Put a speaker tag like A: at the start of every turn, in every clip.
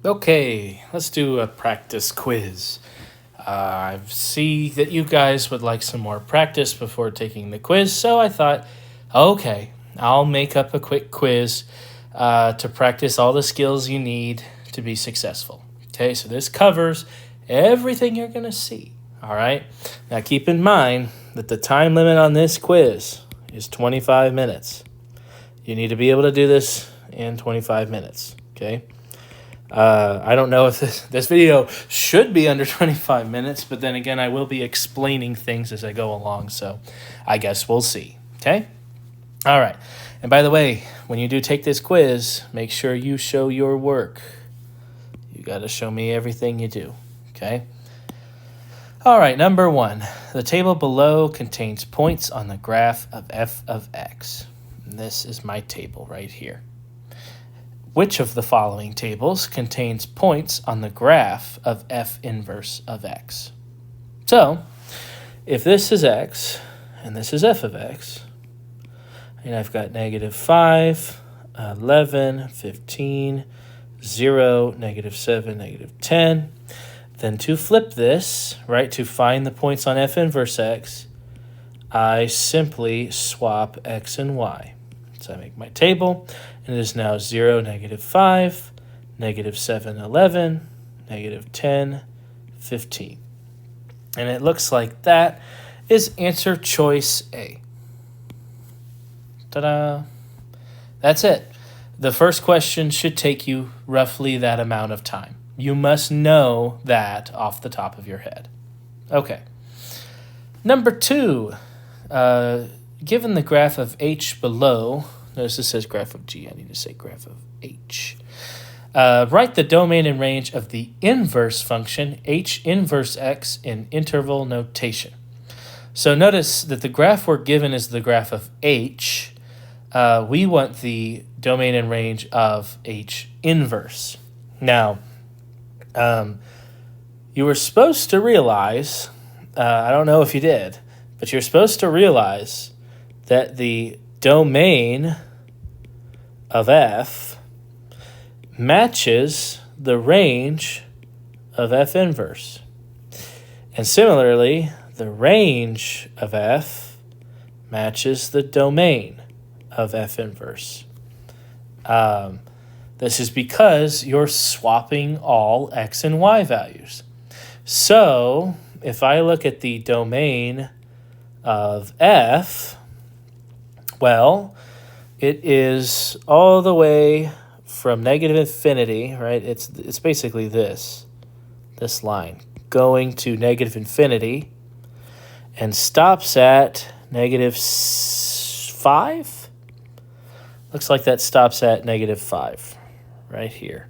A: Okay, let's do a practice quiz. I see that you guys would like some more practice before taking the quiz, so I thought, okay, I'll make up a quick quiz to practice all the skills you need to be successful. Okay, so this covers everything you're going to see. All right, now keep in mind that the time limit on this quiz is 25 minutes. You need to be able to do this in 25 minutes. Okay. I don't know if this video should be under 25 minutes, but then again, I will be explaining things as I go along, so I guess we'll see, okay? All right, and by the way, when you do take this quiz, make sure you show your work. You got to show me everything you do, okay? All right, number 1. The table below contains points on the graph of f of x. And this is my table right here. Which of the following tables contains points on the graph of f inverse of x? So, if this is x, and this is f of x, and I've got negative 5, 11, 15, 0, negative 7, negative 10, then to flip this, right, to find the points on f inverse x, I simply swap x and y. So I make my table, and it is now 0, negative 5, negative 7, 11, negative 10, 15. And it looks like that is answer choice A. Ta-da! That's it. The first question should take you roughly that amount of time. You must know that off the top of your head. Okay. Number 2. Given the graph of h below, notice this says graph of g, I need to say graph of h. Write the domain and range of the inverse function h inverse x in interval notation. So notice that the graph we're given is the graph of h. We want the domain and range of h inverse. Now, you were supposed to realize, I don't know if you did, but you're supposed to realize that the domain of f matches the range of f inverse. And similarly, the range of f matches the domain of f inverse. This is because you're swapping all x and y values. So if I look at the domain of f, well, it is all the way from negative infinity, right? It's basically this line going to negative infinity and stops at negative 5. Looks like that stops at negative 5 right here.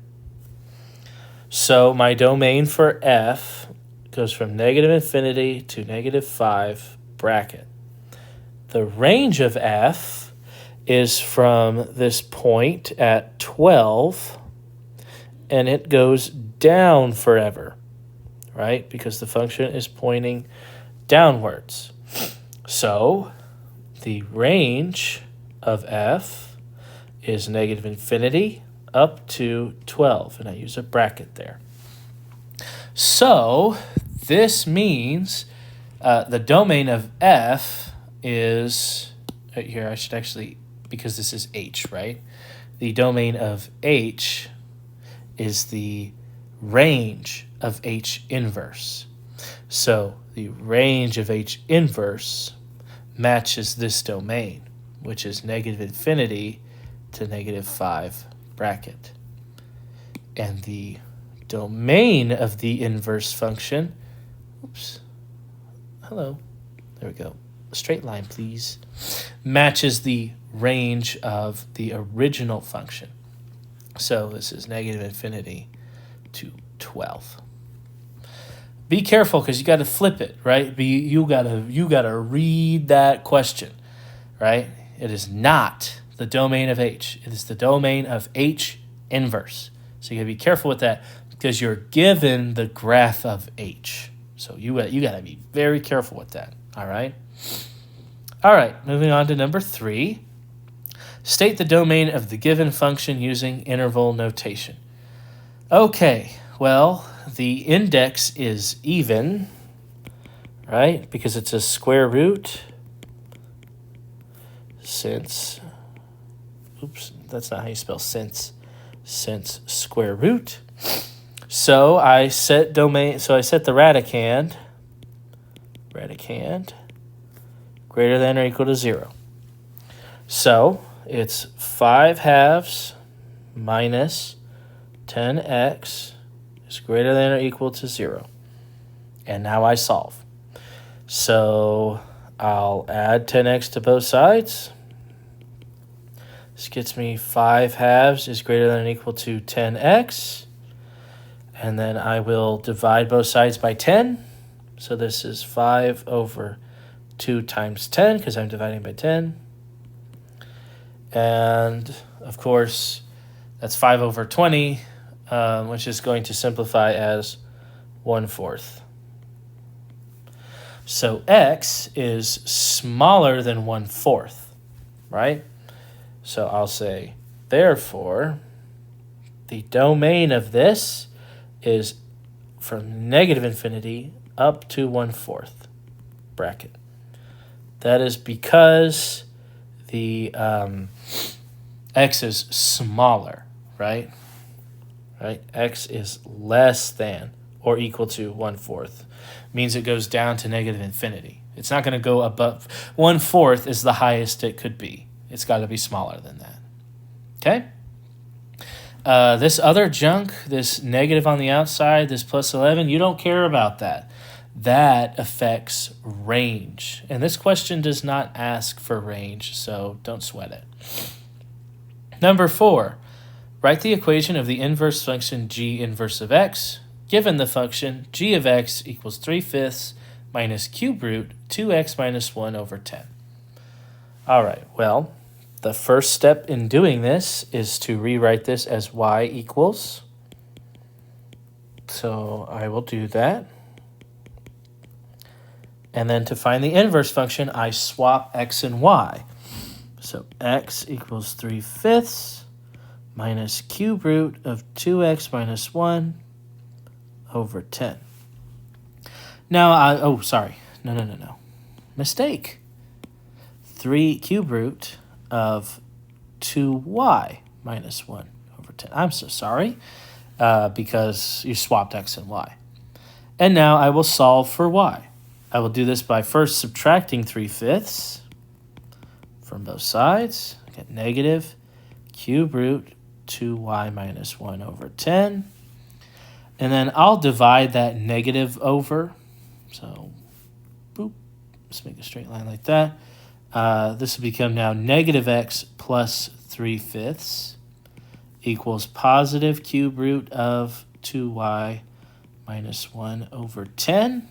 A: So my domain for f goes from negative infinity to negative 5 bracket. The range of f is from this point at 12, and it goes down forever, right? Because the function is pointing downwards. So the range of f is negative infinity up to 12, and I use a bracket there. So this means the domain of f is, right here, I should actually, because this is h, right? The domain of h is the range of h inverse. So the range of h inverse matches this domain, which is negative infinity to negative 5 bracket. And the domain of the inverse function, oops, hello, there we go, a straight line please, matches the range of the original function. So this is negative infinity to 12. Be careful because you got to flip it, right? You gotta read that question, right? It is not the domain of h. It is the domain of h inverse. So you gotta be careful with that because you're given the graph of h. So you gotta be very careful with that. All right. All right. Moving on to number 3. State the domain of the given function using interval notation. Okay, well, the index is even, right? Because it's a square root. Since, oops, that's not how you spell since square root. So I set domain, so I set the radicand greater than or equal to 0. So it's 5 halves minus 10x is greater than or equal to 0. And now I solve. So I'll add 10x to both sides. This gets me 5 halves is greater than or equal to 10x. And then I will divide both sides by 10. So this is 5 over 2 times 10 because I'm dividing by 10. And, of course, that's 5 over 20, which is going to simplify as 1/4. So x is smaller than 1/4, right? So I'll say, therefore, the domain of this is from negative infinity up to 1/4 bracket. That is because the x is smaller, right? Right? X is less than or equal to 1/4. Means it goes down to negative infinity. It's not going to go above. 1/4 is the highest it could be. It's got to be smaller than that. Okay? This other junk, this negative on the outside, this plus 11, you don't care about that. That affects range. And this question does not ask for range, so don't sweat it. Number 4, write the equation of the inverse function g inverse of x, given the function g of x equals 3/5 minus cube root 2x minus 1 over 10. All right, well, the first step in doing this is to rewrite this as y equals. So I will do that. And then to find the inverse function, I swap x and y. So x equals 3/5 minus cube root of 2x minus 1 over 10. Now, No. Mistake. 3 cube root of 2y minus 1 over 10. I'm so sorry, because you swapped x and y. And now I will solve for y. I will do this by first subtracting 3/5 from both sides. I get negative cube root 2y minus 1 over 10. And then I'll divide that negative over. So, boop. Let's make a straight line like that. This will become now negative x plus 3/5 equals positive cube root of 2y minus 1 over 10.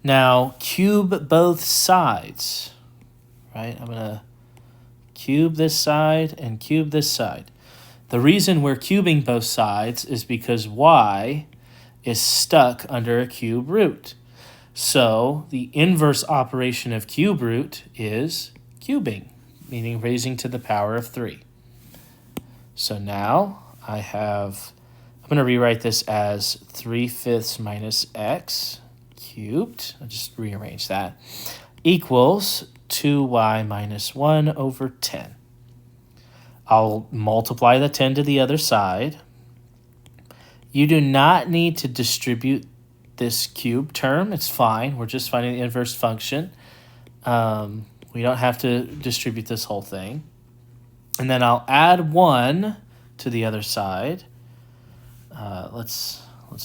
A: Now, cube both sides, right? I'm going to cube this side and cube this side. The reason we're cubing both sides is because y is stuck under a cube root. So the inverse operation of cube root is cubing, meaning raising to the power of 3. So now I'm going to rewrite this as 3/5 minus x cubed. I'll just rearrange that. Equals 2y minus 1 over 10. I'll multiply the 10 to the other side. You do not need to distribute this cube term. It's fine. We're just finding the inverse function. We don't have to distribute this whole thing. And then I'll add 1 to the other side. Let's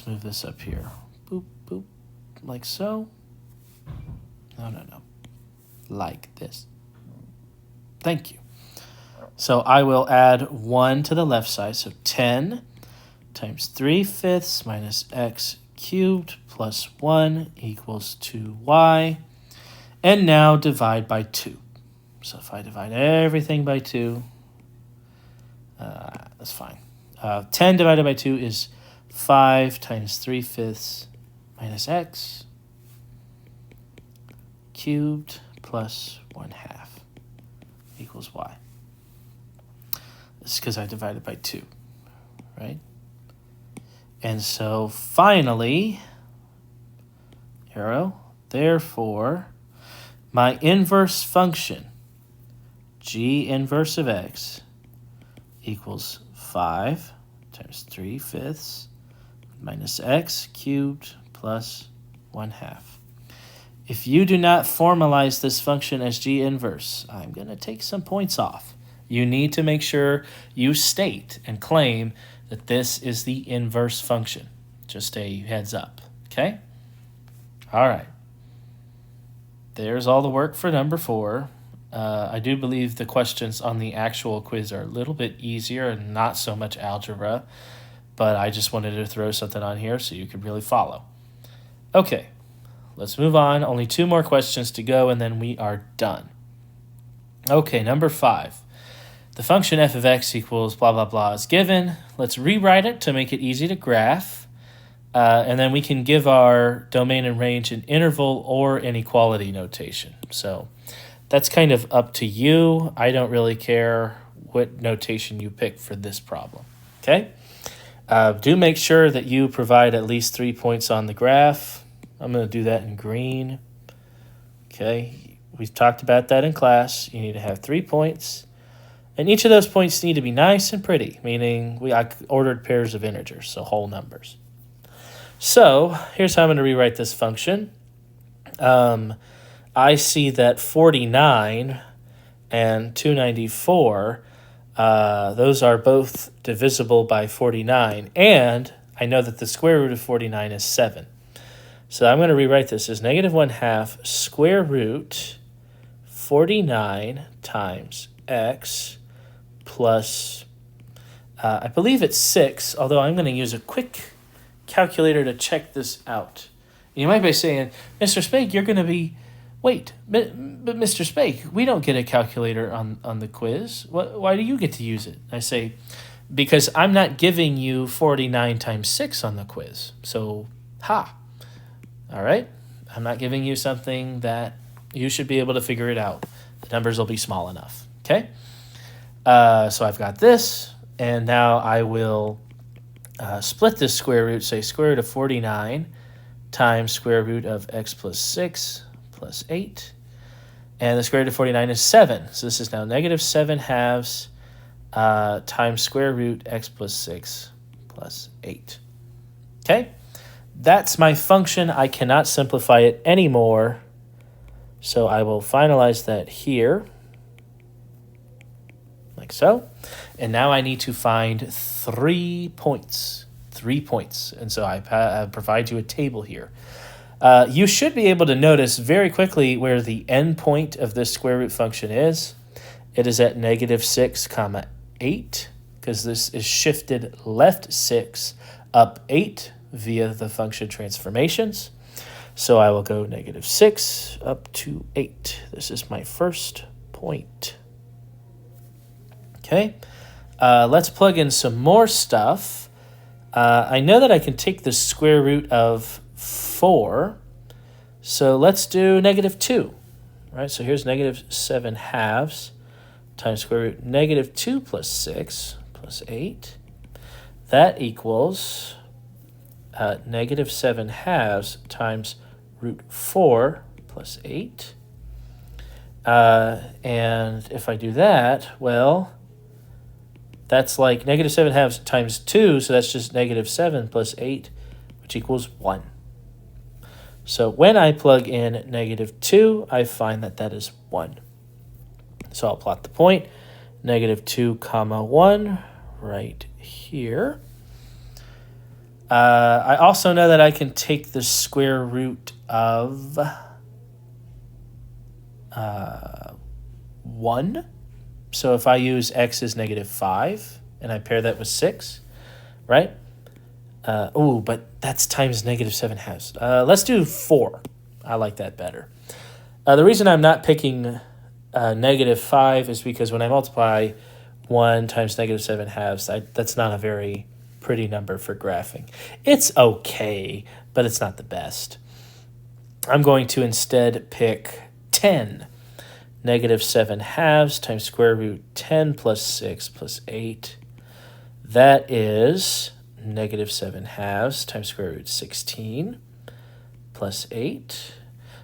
A: move this up here. Boop, boop, like so. No. Like this. Thank you. So I will add 1 to the left side. So 10 times 3/5 minus x cubed plus 1 equals 2y. And now divide by 2. So if I divide everything by 2, that's fine. 10 divided by 2 is 5 times 3/5 minus x cubed plus 1/2 equals y. This is because I divided by 2, right? And so finally, arrow, therefore, my inverse function, g inverse of x, equals 5 times 3/5 minus x cubed plus 1/2. If you do not formalize this function as g inverse, I'm going to take some points off. You need to make sure you state and claim that this is the inverse function. Just a heads up, okay? All right. There's all the work for number 4. I do believe the questions on the actual quiz are a little bit easier and not so much algebra, but I just wanted to throw something on here so you could really follow. Okay, let's move on. Only 2 more questions to go, and then we are done. Okay, number 5. The function f of x equals blah, blah, blah is given. Let's rewrite it to make it easy to graph. And then we can give our domain and range an interval or inequality notation. So that's kind of up to you. I don't really care what notation you pick for this problem, okay? Do make sure that you provide at least 3 points on the graph. I'm going to do that in green. Okay, we've talked about that in class. You need to have 3 points. And each of those points need to be nice and pretty, meaning I ordered pairs of integers, so whole numbers. So here's how I'm going to rewrite this function. I see that 49 and 294, those are both divisible by 49, and I know that the square root of 49 is 7. So I'm going to rewrite this as negative 1/2 square root 49 times x plus, I believe it's 6, although I'm going to use a quick calculator to check this out. You might be saying, Mr. Spake, you're going to be, wait, but Mr. Spake, we don't get a calculator on the quiz. Why do you get to use it? I say, because I'm not giving you 49 times 6 on the quiz. So, all right? I'm not giving you something that you should be able to figure it out. The numbers will be small enough, okay? So I've got this, and now I will split this square root, say square root of 49 times square root of x plus 6 plus 8. And the square root of 49 is 7. So this is now negative 7/2 times square root x plus 6 plus 8. Okay? That's my function. I cannot simplify it anymore. So I will finalize that here, like so. And now I need to find 3 points. 3 points. And so I provide you a table here. You should be able to notice very quickly where the end point of this square root function is. It is at negative 6, 8, because this is shifted left 6, up 8 via the function transformations. So I will go negative 6 up to 8. This is my first point. Okay, let's plug in some more stuff. I know that I can take the square root of 4. So let's do negative 2. Right, so here's negative 7/2 times square root negative 2 plus 6 plus 8. That equals negative 7/2 times root 4 plus 8. And if I do that, well, that's like negative 7/2 times 2, so that's just negative 7 plus 8, which equals 1. So when I plug in negative 2, I find that that is 1. So I'll plot the point, negative 2, 1, right here. I also know that I can take the square root of 1. So if I use x as negative 5, and I pair that with 6, right? But that's times negative 7/2. Let's do 4. I like that better. The reason I'm not picking negative 5 is because when I multiply 1 times negative 7/2, that's not a very pretty number for graphing. It's okay, but it's not the best. I'm going to instead pick 10. Negative 7/2 times square root 10 plus 6 plus 8. That is negative 7 halves times square root 16 plus 8.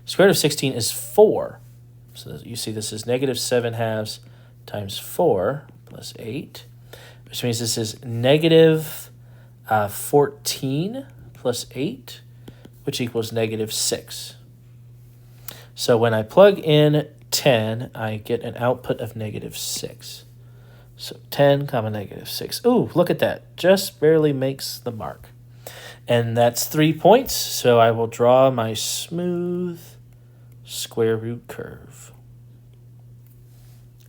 A: Square root of 16 is 4. So you see this is negative 7 halves times 4 plus 8, which means this is negative 14 plus 8, which equals negative 6. So when I plug in 10, I get an output of negative 6. So 10 comma negative 6. Ooh, look at that. Just barely makes the mark. And that's 3 points, so I will draw my smooth square root curve.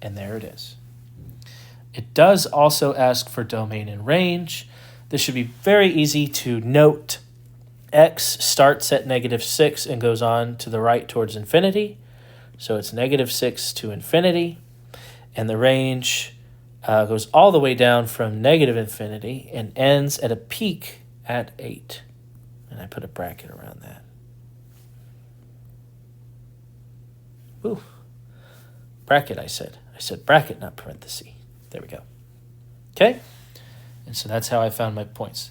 A: And there it is. It does also ask for domain and range. This should be very easy to note. X starts at negative 6 and goes on to the right towards infinity. So it's negative 6 to infinity. And the range goes all the way down from negative infinity and ends at a peak at 8. And I put a bracket around that. Ooh. Bracket, I said. I said bracket, not parenthesis. There we go. Okay? And so that's how I found my points.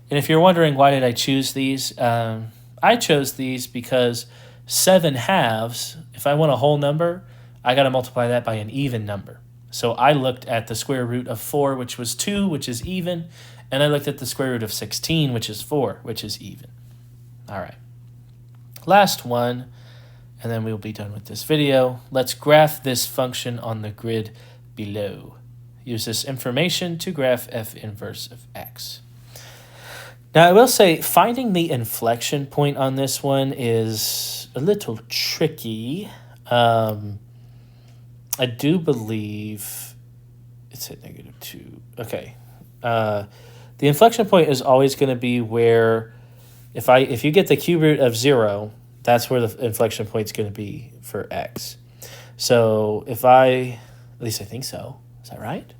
A: And if you're wondering why did I choose these, I chose these because 7 halves, if I want a whole number, I got to multiply that by an even number. So I looked at the square root of 4, which was 2, which is even, and I looked at the square root of 16, which is 4, which is even. All right. Last one, and then we'll be done with this video. Let's graph this function on the grid below. Use this information to graph f inverse of x. Now, I will say finding the inflection point on this one is a little tricky. I do believe it's at negative 2. Okay. The inflection point is always going to be where if you get the cube root of 0, that's where the inflection point is going to be for x. So if at least I think so. Is that right?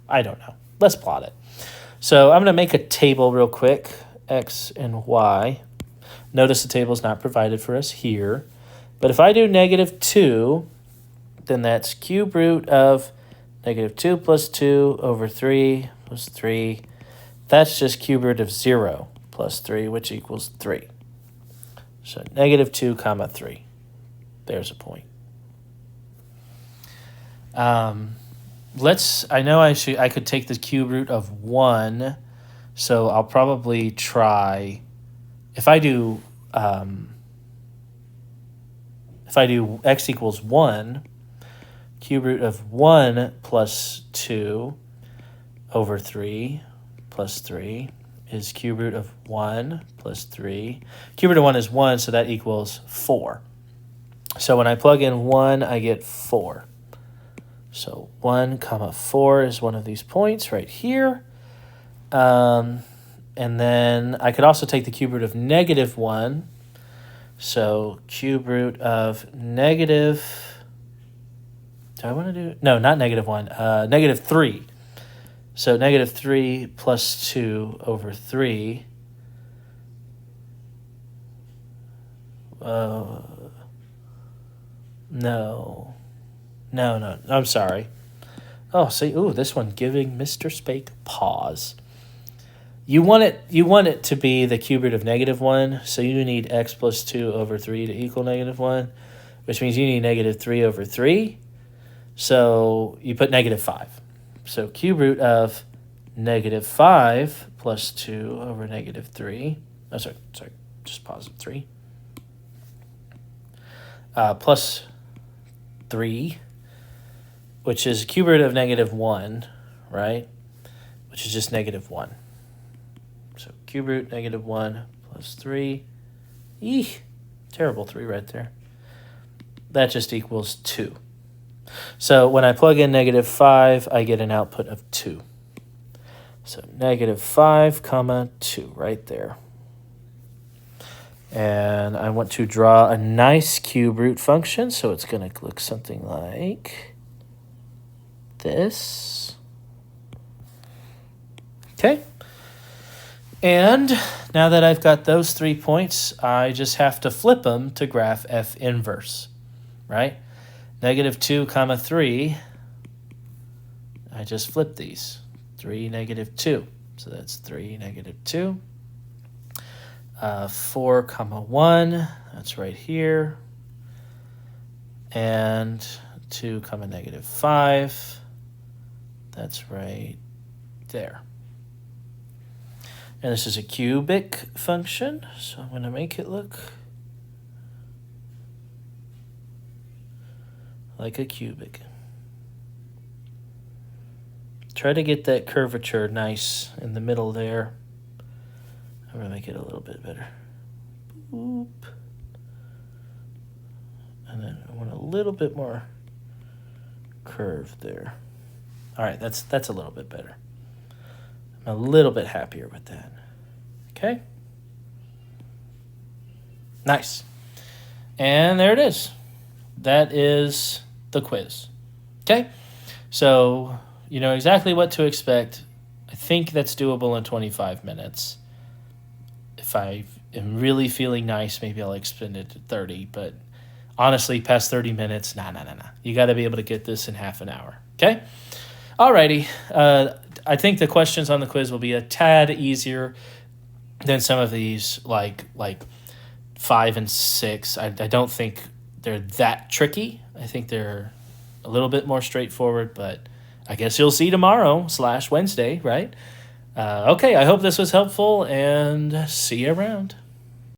A: I don't know. Let's plot it. So I'm going to make a table real quick, x and y. Notice the table is not provided for us here. But if I do negative 2, then that's cube root of negative 2 plus 2 over 3 plus 3. That's just cube root of 0 plus 3, which equals 3. So negative 2 comma 3. There's a point. I know I could take the cube root of 1, so I'll probably try, if I do x equals 1, cube root of 1 plus 2 over 3 plus 3 is cube root of 1 plus 3. Cube root of 1 is 1, so that equals 4. So when I plug in 1, I get 4. So 1 comma 4 is one of these points right here. And then I could also take the cube root of negative 1. So cube root of negative, do I want to do, no, not negative 1, negative 3. So negative 3 plus 2 over 3. No, I'm sorry. Oh, see, this one giving Mr. Spake pause. You want it to be the cube root of negative 1, so you need x plus 2 over 3 to equal negative 1, which means you need negative 3 over 3. So you put negative 5. So cube root of negative 5 plus 2 over negative 3. Oh, sorry, just positive 3. Plus 3, which is cube root of negative 1, right? Which is just negative 1. So cube root negative 1 plus 3. Eek, terrible 3 right there. That just equals 2. So when I plug in negative 5, I get an output of 2. So negative 5 comma 2 right there. And I want to draw a nice cube root function, so it's going to look something like this. Okay. And now that I've got those 3 points, I just have to flip them to graph f inverse, right? Negative 2 comma 3, I just flip these. 3, negative 2. So that's 3, -2. 4, comma 1, that's right here. And 2, comma -5, that's right there. And this is a cubic function, so I'm going to make it look like a cubic. Try to get that curvature nice in the middle there. I'm going to make it a little bit better. Boop. And then I want a little bit more curve there. All right, that's a little bit better. I'm a little bit happier with that. Okay? Nice. And there it is. That is the quiz. Okay? So you know exactly what to expect. I think that's doable in 25 minutes. If I am really feeling nice, maybe I'll extend it to 30. But honestly, past 30 minutes, nah. You got to be able to get this in half an hour. Okay? Alrighty. I think the questions on the quiz will be a tad easier than some of these, like 5 and 6. I don't think they're that tricky. I think they're a little bit more straightforward, but I guess you'll see tomorrow / Wednesday, right? Okay, I hope this was helpful, and see you around.